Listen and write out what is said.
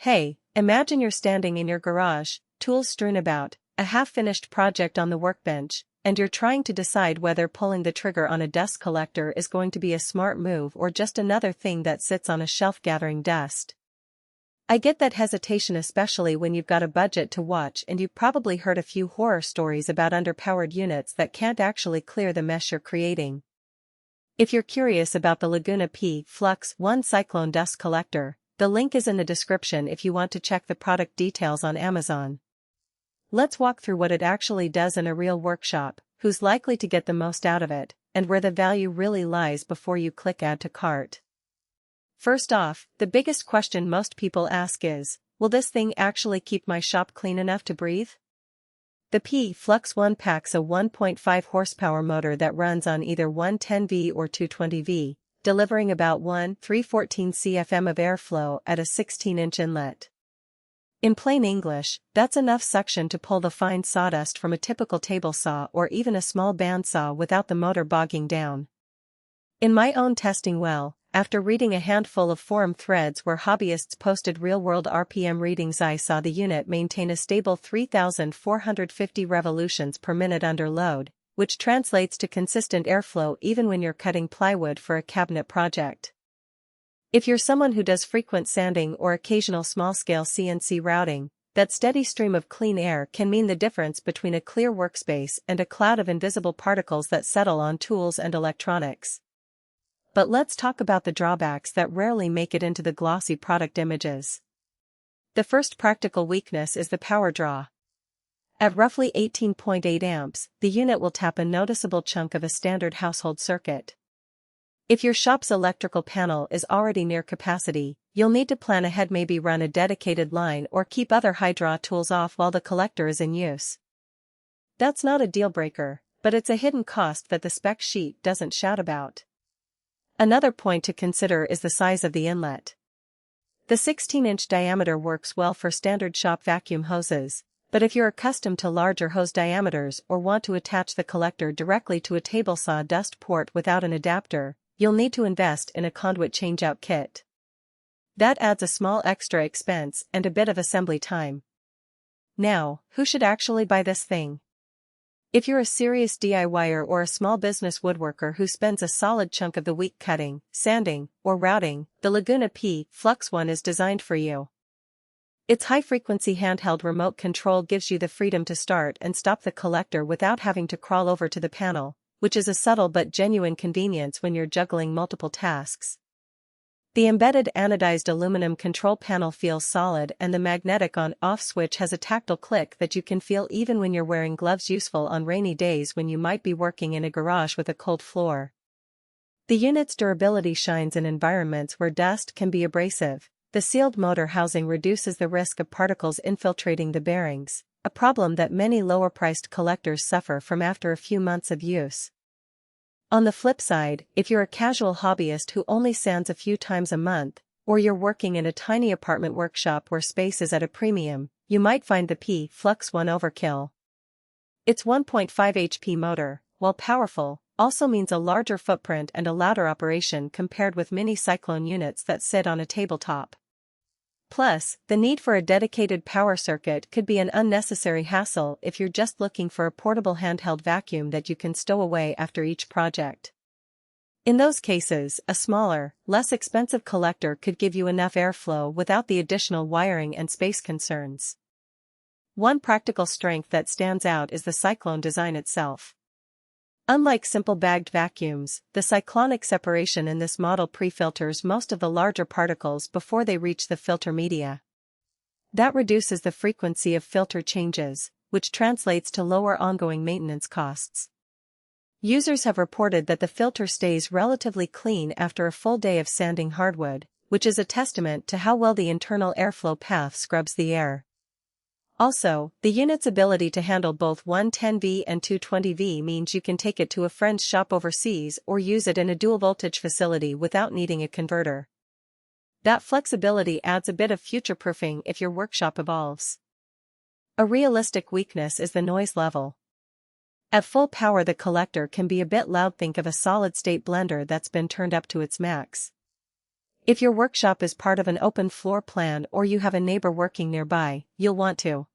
Hey, imagine you're standing in your garage, tools strewn about, a half-finished project on the workbench, and you're trying to decide whether pulling the trigger on a dust collector is going to be a smart move or just another thing that sits on a shelf gathering dust. I get that hesitation, especially when you've got a budget to watch and you've probably heard a few horror stories about underpowered units that can't actually clear the mess you're creating. If you're curious about the LAGUNA FLUX 1 Cyclone dust collector, the link is in the description if you want to check the product details on Amazon. Let's walk through what it actually does in a real workshop, who's likely to get the most out of it, and where the value really lies before you click Add to Cart. First off, the biggest question most people ask is, will this thing actually keep my shop clean enough to breathe? The FLUX 1 packs a 1.5 horsepower motor that runs on either 110V or 220V, delivering about 314 CFM of airflow at a 16-inch inlet. In plain English, that's enough suction to pull the fine sawdust from a typical table saw or even a small bandsaw without the motor bogging down. In my own testing after reading a handful of forum threads where hobbyists posted real-world RPM readings, I saw the unit maintain a stable 3,450 revolutions per minute under load, which translates to consistent airflow even when you're cutting plywood for a cabinet project. If you're someone who does frequent sanding or occasional small-scale CNC routing, that steady stream of clean air can mean the difference between a clear workspace and a cloud of invisible particles that settle on tools and electronics. But let's talk about the drawbacks that rarely make it into the glossy product images. The first practical weakness is the power draw. At roughly 18.8 amps, the unit will tap a noticeable chunk of a standard household circuit. If your shop's electrical panel is already near capacity, you'll need to plan ahead, maybe run a dedicated line or keep other high-draw tools off while the collector is in use. That's not a deal-breaker, but it's a hidden cost that the spec sheet doesn't shout about. Another point to consider is the size of the inlet. The 16-inch diameter works well for standard shop vacuum hoses, but if you're accustomed to larger hose diameters or want to attach the collector directly to a table saw dust port without an adapter, you'll need to invest in a conduit changeout kit. That adds a small extra expense and a bit of assembly time. Now, who should actually buy this thing? If you're a serious DIYer or a small business woodworker who spends a solid chunk of the week cutting, sanding, or routing, the LAGUNA FLUX 1 is designed for you. Its high-frequency handheld remote control gives you the freedom to start and stop the collector without having to crawl over to the panel, which is a subtle but genuine convenience when you're juggling multiple tasks. The embedded anodized aluminum control panel feels solid, and the magnetic on-off switch has a tactile click that you can feel even when you're wearing gloves, useful on rainy days when you might be working in a garage with a cold floor. The unit's durability shines in environments where dust can be abrasive. The sealed motor housing reduces the risk of particles infiltrating the bearings, a problem that many lower-priced collectors suffer from after a few months of use. On the flip side, if you're a casual hobbyist who only sands a few times a month, or you're working in a tiny apartment workshop where space is at a premium, you might find the FLUX 1 overkill. Its 1.5 HP motor, while powerful, also means a larger footprint and a louder operation compared with mini CYCLONE units that sit on a tabletop. Plus, the need for a dedicated power circuit could be an unnecessary hassle if you're just looking for a portable handheld vacuum that you can stow away after each project. In those cases, a smaller, less expensive collector could give you enough airflow without the additional wiring and space concerns. One practical strength that stands out is the CYCLONE design itself. Unlike simple bagged vacuums, the cyclonic separation in this model pre-filters most of the larger particles before they reach the filter media. That reduces the frequency of filter changes, which translates to lower ongoing maintenance costs. Users have reported that the filter stays relatively clean after a full day of sanding hardwood, which is a testament to how well the internal airflow path scrubs the air. Also, the unit's ability to handle both 110V and 220V means you can take it to a friend's shop overseas or use it in a dual-voltage facility without needing a converter. That flexibility adds a bit of future-proofing if your workshop evolves. A realistic weakness is the noise level. At full power, the collector can be a bit loud. Think of a solid-state blender that's been turned up to its max. If your workshop is part of an open floor plan or you have a neighbor working nearby, you'll want to